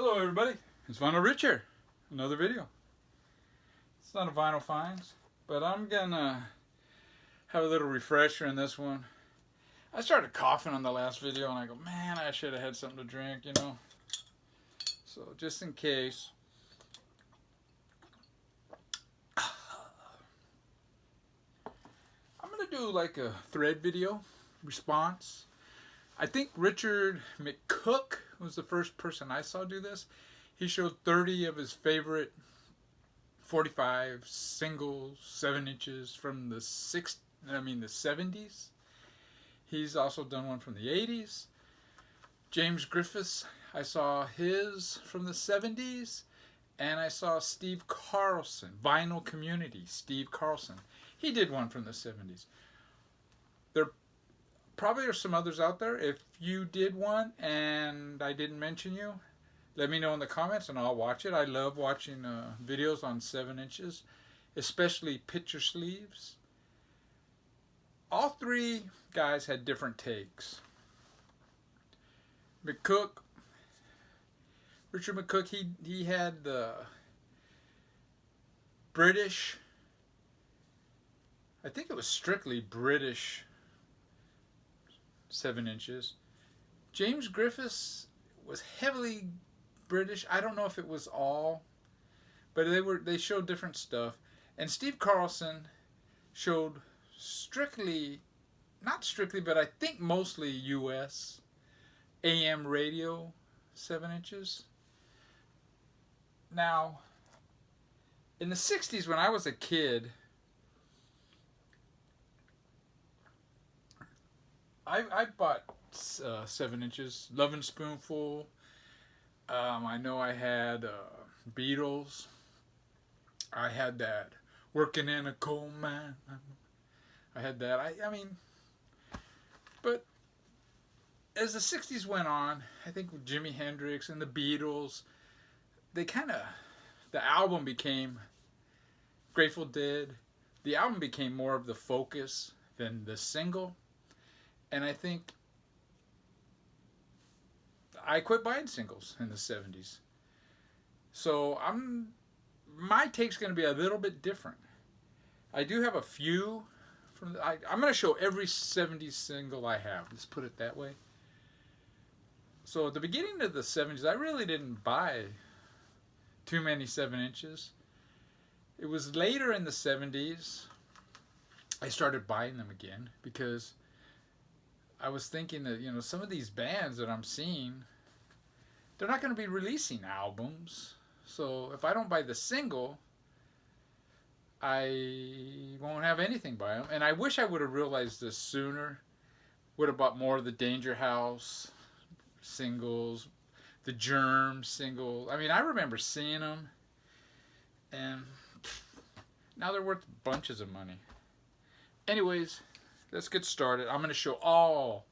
Hello everybody, it's Vinyl Richard, another video. It's not a vinyl finds, but I'm gonna have a little refresher in this one. I started coughing on the last video and I go, man, I should have had something to drink, you know. So just in case. I'm gonna do like a thread video response. I think Richard McCook was the first person I saw do this. He showed 30 of his favorite 45 singles, 7 inches from the 70's. He's also done one from the 80's. James Griffiths, I saw his from the 70's. And I saw Steve Carlson, Vinyl Community, Steve Carlson. He did one from the 70's. There probably are some others out there. If you did one and I didn't mention you, let me know in the comments and I'll watch it. I love watching videos on 7 inches, especially picture sleeves. All three guys had different takes. Richard McCook, he had the British, I think it was strictly British 7 inches. James Griffiths was heavily British. I don't know if it was all, but they showed different stuff. And Steve Carlson showed not strictly, but I think mostly US AM radio 7 inches. Now, in the 60's when I was a kid, I bought 7 inches, Lovin' Spoonful. I know I had Beatles. I had that Working in a Coal Mine. I had that. I mean, but as the 60's went on, I think with Jimi Hendrix and the Beatles, the album became Grateful Dead. The album became more of the focus than the single. And I think I quit buying singles in the 70's. So my take's going to be a little bit different. I do have a few I'm going to show every 70's single I have. Let's put it that way. So at the beginning of the 70's, I really didn't buy too many 7 inches. It was later in the 70's I started buying them again because I was thinking that, you know, some of these bands that I'm seeing, they're not going to be releasing albums. So if I don't buy the single, I won't have anything by them. And I wish I would have realized this sooner. Would have bought more of the Danger House singles, the Germ single. I mean, I remember seeing them, and now they're worth bunches of money. Anyways, let's get started. I'm going to show all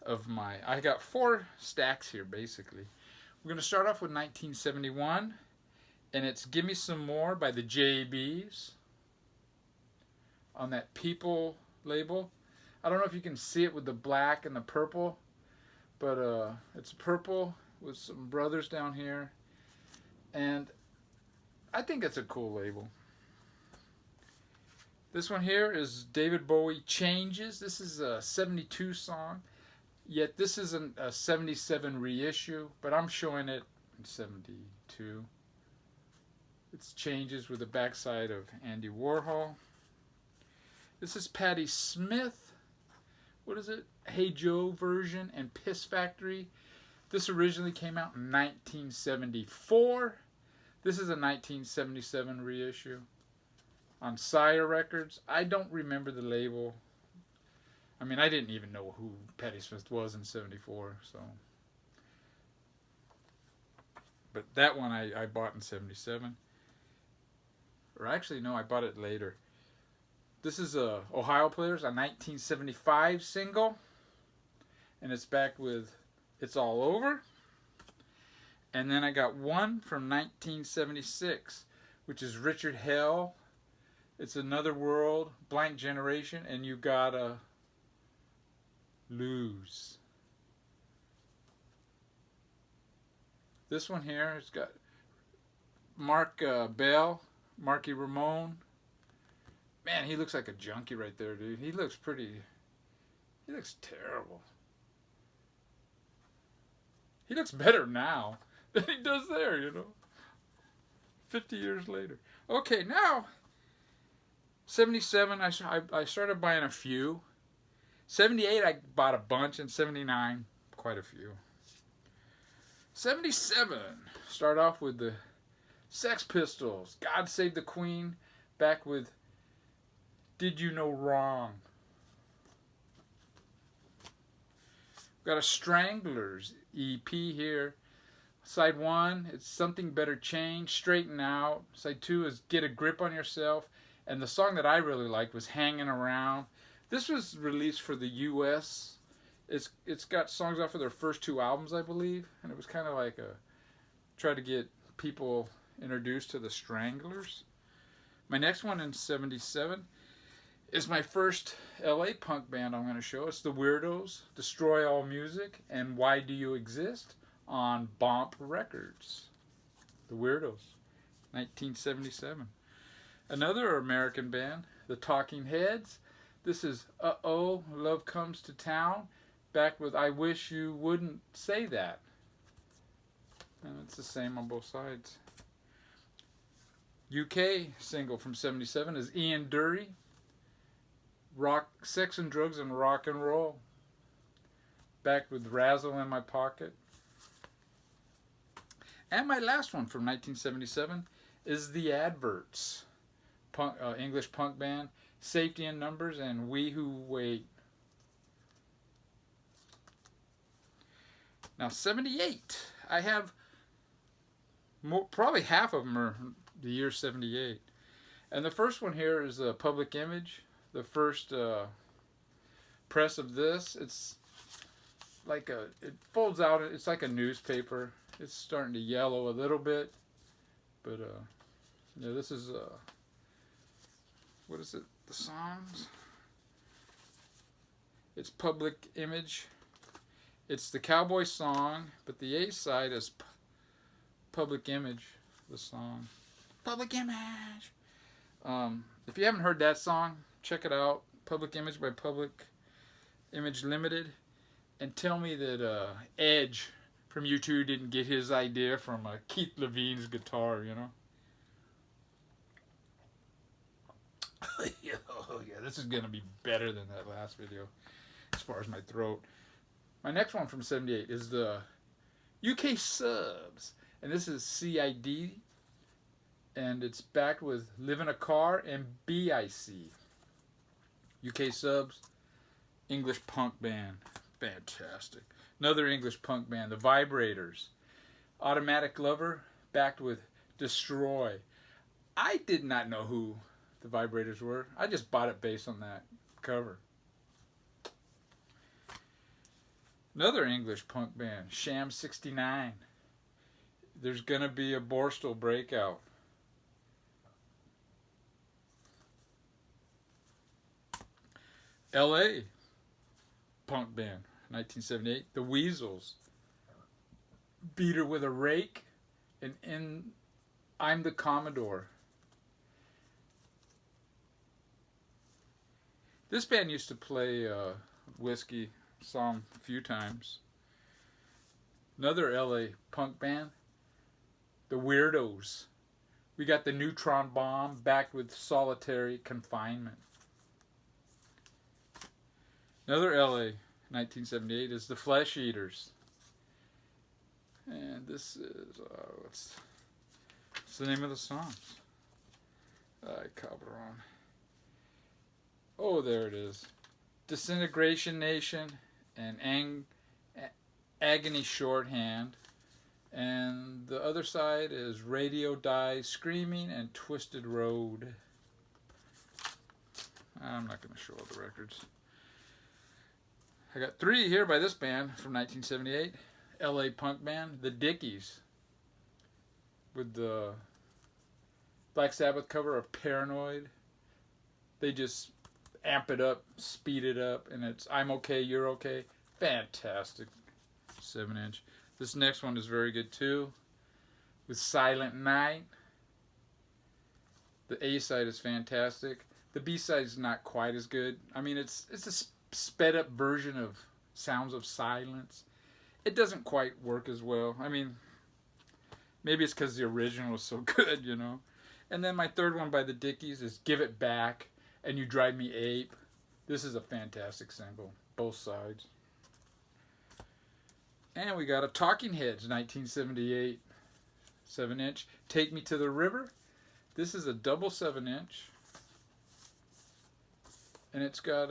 of I got 4 stacks here basically. We're going to start off with 1971, and it's Give Me Some More by the JBs on that People label. I don't know if you can see it with the black and the purple, but it's purple with some brothers down here, and I think it's a cool label. This one here is David Bowie, Changes. This is a 72 song, yet this isn't a 77 reissue, but I'm showing it in 72. It's Changes with the backside of Andy Warhol. This is Patti Smith. What is it? Hey Joe version and Piss Factory. This originally came out in 1974. This is a 1977 reissue on Sire Records. I don't remember the label. I mean, I didn't even know who Patti Smith was in 74, so. But that one I bought in 77. Or actually, no, I bought it later. This is Ohio Players, a 1975 single. And it's back with It's All Over. And then I got one from 1976, which is Richard Hell. It's Another World, Blank Generation, and You Gotta Lose. This one here, it's got Mark Bell, Marky Ramone. Man, he looks like a junkie right there, dude. He looks terrible. He looks better now than he does there, 50 years later. Okay, now, 77, I started buying a few. 78, I bought a bunch, and 79, quite a few. 77, start off with the Sex Pistols, God Save the Queen, back with Did You Know Wrong. Got a Stranglers EP here. Side 1, it's Something Better Change, Straighten Out. Side 2 is Get a Grip on Yourself. And the song that I really liked was Hanging Around. This was released for the U.S. It's got songs off of their first 2 albums, I believe. And it was kind of like try to get people introduced to the Stranglers. My next one in 77 is my first LA punk band I'm going to show. It's the Weirdos, Destroy All Music, and Why Do You Exist on Bomp Records. The Weirdos, 1977. Another American band, the Talking Heads. This is Uh-Oh, Love Comes to Town, back with I Wish You Wouldn't Say That. And it's the same on both sides. UK single from 77 is Ian Dury, Rock, Sex and Drugs and Rock and Roll, back with Razzle in My Pocket. And my last one from 1977 is The Adverts, English punk band, Safety in Numbers, and We Who Wait. Now 78, I have probably half of them are the year 78. And the first one here is Public Image, the first press of this. It's like it folds out, it's like a newspaper. It's starting to yellow a little bit, but yeah, this is what is it? The songs. It's Public Image. It's the Cowboy Song, but the A side is Public Image. The song, Public Image. If you haven't heard that song, check it out. Public Image by Public Image Limited, and tell me that Edge from U2 didn't get his idea from Keith Levine's guitar, Oh yeah, this is gonna be better than that last video as far as my throat. My next one from 78 is the UK Subs, and this is CID, and it's backed with Live in a Car and BIC. UK Subs, English punk band, fantastic. Another English punk band, the Vibrators, Automatic Lover, backed with Destroy. I did not know who the Vibrators were. I just bought it based on that cover. Another English punk band, Sham 69. There's gonna be a Borstal breakout. LA punk band, 1978, the Weasels, Beat Her with a Rake, and I'm the Commodore. This band used to play Whiskey, saw them a few times. Another LA punk band, the Weirdos. We got the Neutron Bomb, backed with Solitary Confinement. Another LA 1978 is the Flesh Eaters. And this is, what's the name of the songs? Cabron. Oh, there it is. Disintegration Nation and Agony Shorthand. And the other side is Radio Die Screaming and Twisted Road. I'm not going to show all the records. I got 3 here by this band from 1978. LA punk band, the Dickies, with the Black Sabbath cover of Paranoid. They just amp it up, speed it up, and it's I'm Okay, You're Okay. Fantastic 7-inch. This next one is very good too. With Silent Night. The A side is fantastic. The B side is not quite as good. I mean, it's a sped up version of Sounds of Silence. It doesn't quite work as well. I mean, maybe it's because the original was so good, you know. And then my third one by the Dickies is Give It Back and You Drive Me Ape. This is a fantastic single, both sides. And we got a Talking Heads 1978 7-inch, Take Me to the River. This is a double 7-inch. And it's got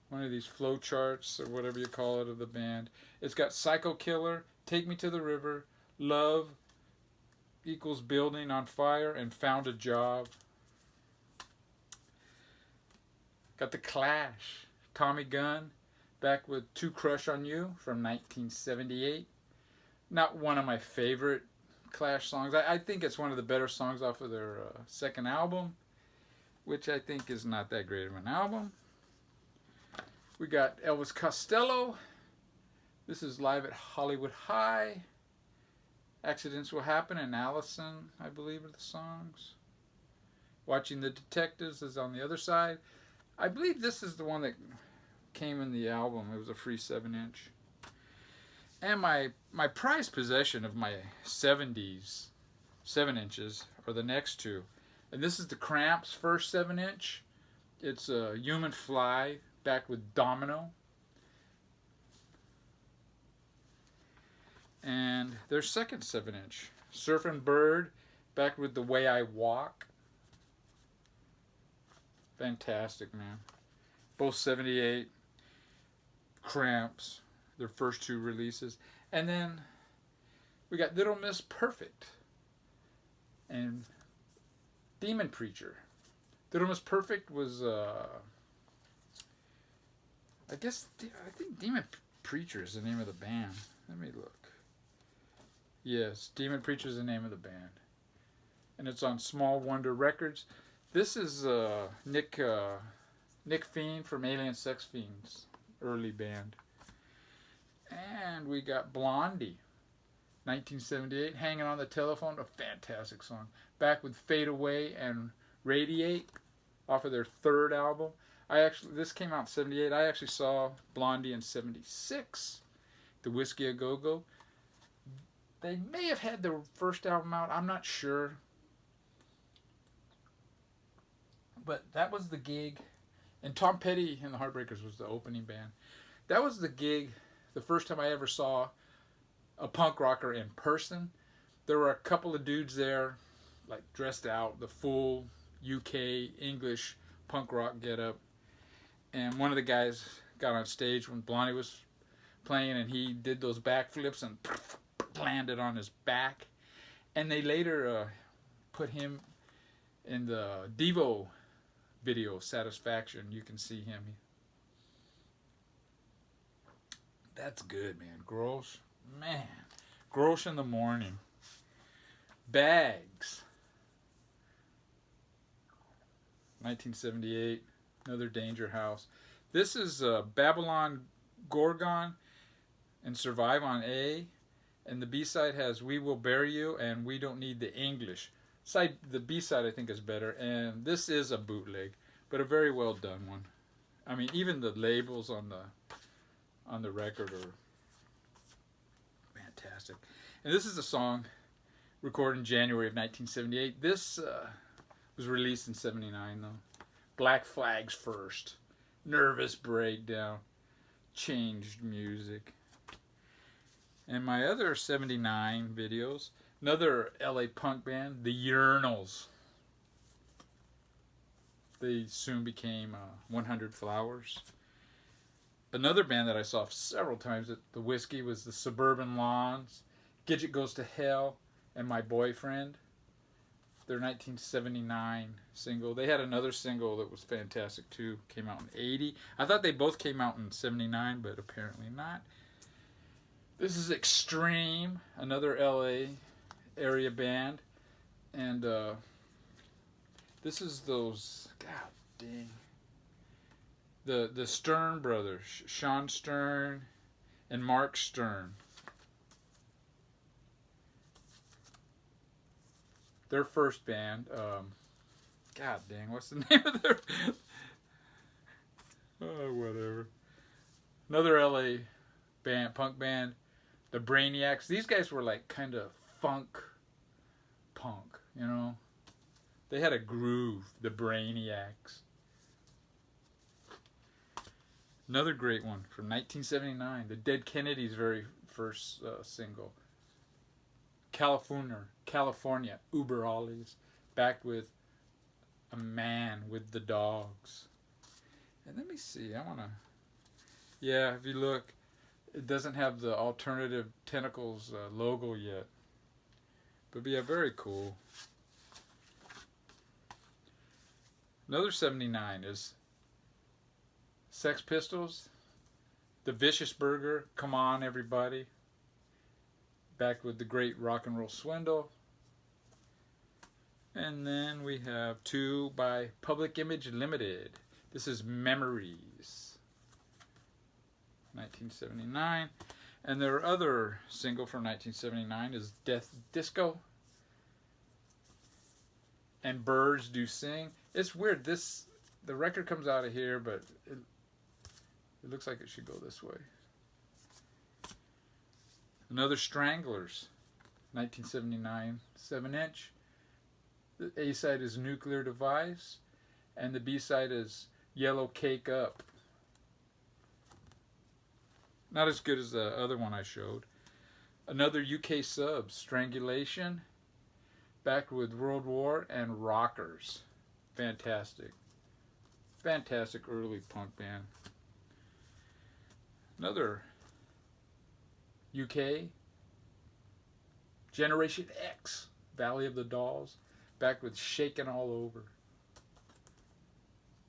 one of these flow charts or whatever you call it of the band. It's got Psycho Killer, Take Me to the River, Love equals Building on Fire, and Found a Job. Got the Clash, Tommy Gunn, back with To Crush on You from 1978. Not one of my favorite Clash songs. I think it's one of the better songs off of their second album, which I think is not that great of an album. We got Elvis Costello. This is Live at Hollywood High. Accidents Will Happen and Allison, I believe, are the songs. Watching the Detectives is on the other side. I believe this is the one that came in the album. It was a free 7-inch. And my prized possession of my 70s 7-inches are the next two. And this is the Cramps' first 7-inch. It's a Human Fly, back with Domino. And their second 7-inch, Surfin' Bird, back with The Way I Walk. Fantastic, man. Both 78. Cramps, their first two releases. And then we got Little Miss Perfect and Demon Preacher. Little Miss Perfect was, I think Demon Preacher is the name of the band. Let me look. Yes, Demon Preacher is the name of the band. And it's on Small Wonder Records. This is Nick Fiend from Alien Sex Fiends, early band. And we got Blondie, 1978, Hanging on the Telephone, a fantastic song. Back with Fade Away and Radiate, off of their third album. This came out in 78. I actually saw Blondie in 76, the Whiskey A Go-Go. They may have had their first album out, I'm not sure. But that was the gig. And Tom Petty and the Heartbreakers was the opening band. That was the gig, the first time I ever saw a punk rocker in person. There were a couple of dudes there, like dressed out, the full UK English punk rock getup. And one of the guys got on stage when Blondie was playing, and he did those backflips and landed on his back. And they later put him in the Devo video, Satisfaction. You can see him. That's good, man. Gross. Man. Gross in the Morning. Bags. 1978. Another Danger House. This is Babylon Gorgon and Survive on A. And the B-side has We Will Bury You and We Don't Need the English. The B-side I think is better. And this is a bootleg, but a very well done one. I mean, even the labels on the record are fantastic. And this is a song recorded in January of 1978. This was released in 79 though. Black Flags First. Nervous Breakdown. Changed Music. And my other 79 videos, another LA punk band, the Urinals. They soon became 100 Flowers. Another band that I saw several times at the Whiskey was the Suburban Lawns, Gidget Goes to Hell, and My Boyfriend. Their 1979 single. They had another single that was fantastic too. Came out in 80. I thought they both came out in 79, but apparently not. This is Extreme, another LA area band. And this is those, god dang, the Stern brothers, Sean Stern and Mark Stern. Their first band, God dang, what's the name of their... Oh, whatever. Another LA band, punk band, the Brainiacs. These guys were like kind of funk punk, you know? They had a groove, the Brainiacs. Another great one from 1979, the Dead Kennedys' very first single. California, Uber Ollies, backed with A Man with the Dogs. And let me see, I want to... Yeah, if you look, it doesn't have the Alternative Tentacles logo yet. But yeah, very cool. Another 79 is Sex Pistols, The Vicious Burger, Come On Everybody, back with the great Rock and Roll Swindle. And then we have two by Public Image Limited. This is Memories, 1979. And their other single from 1979 is Death Disco and Birds Do Sing. It's weird. The record comes out of here, but it looks like it should go this way. Another Stranglers, 1979, 7-inch. The A side is Nuclear Device, and the B side is Yellow Cake Up. Not as good as the other one I showed. Another UK sub, Strangulation, backed with World War and Rockers. Fantastic. Fantastic early punk band. Another UK, Generation X, Valley of the Dolls, backed with Shakin' All Over.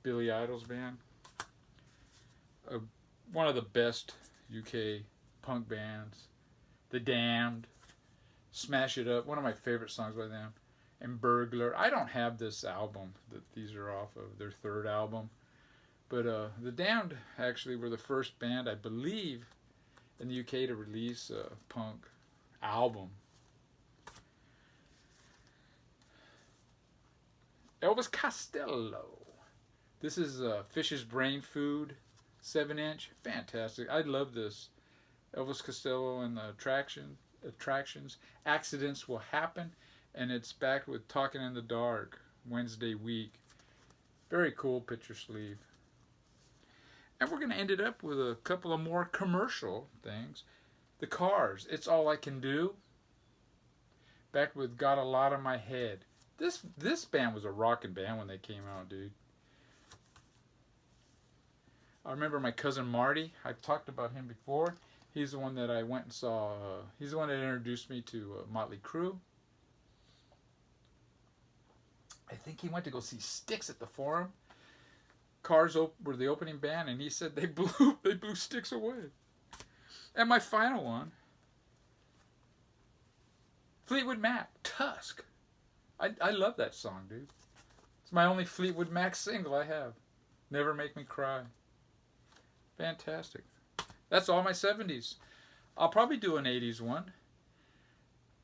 Billy Idol's band. One of the best UK punk bands. The Damned, Smash It Up, one of my favorite songs by them. And Burglar. I don't have this album that these are off of, their third album. But the Damned actually were the first band, I believe, in the UK to release a punk album. Elvis Costello. This is Fish's Brain Food, 7-inch. Fantastic. I love this. Elvis Costello and the Attractions. Accidents Will Happen. And it's back with Talking in the Dark, Wednesday week. Very cool picture sleeve. And we're going to end it up with a couple of more commercial things. The Cars, It's All I Can Do. Back with Got a Lot on My Head. This band was a rockin' band when they came out, dude. I remember my cousin Marty. I've talked about him before. He's the one that I went and saw. He's the one that introduced me to Motley Crue. I think he went to go see Styx at the Forum. Cars were the opening band, and he said they blew Styx away. And my final one, Fleetwood Mac, Tusk. I love that song, dude. It's my only Fleetwood Mac single I have. Never Make Me Cry. Fantastic. That's all my 70s. I'll probably do an 80s one.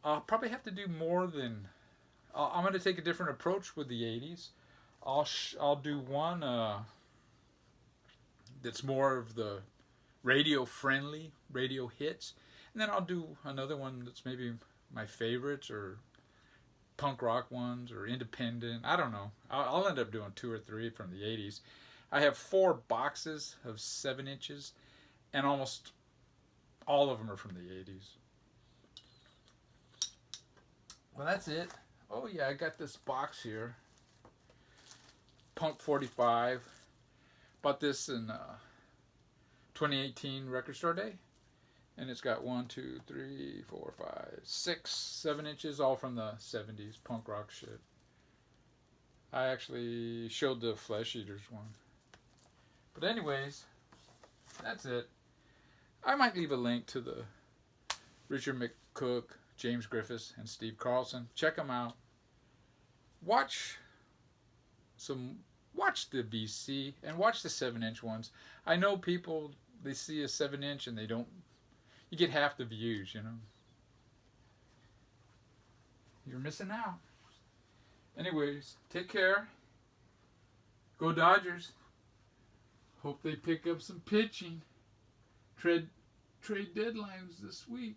I'll probably have to do more than... I'm going to take a different approach with the 80s. I'll do one that's more of the radio-friendly, radio hits. And then I'll do another one that's maybe my favorites or punk rock ones or independent. I don't know. I'll end up doing 2 or 3 from the 80s. I have 4 boxes of 7 inches, and almost all of them are from the 80s. Well, that's it. Oh, yeah, I got this box here. Punk 45. Bought this in 2018 Record Store Day. And it's got 1, 2, 3, 4, 5, 6, 7 inches, all from the 70s punk rock shit. I actually showed the Flesh Eaters one. But anyways, that's it. I might leave a link to the Richard McCook, James Griffiths, and Steve Carlson. Check them out. Watch the VC and watch the 7-inch ones. I know people, they see a 7-inch and they don't You get half the views, you know. You're missing out. Anyways, take care. Go Dodgers. Hope they pick up some pitching. Trade deadlines this week.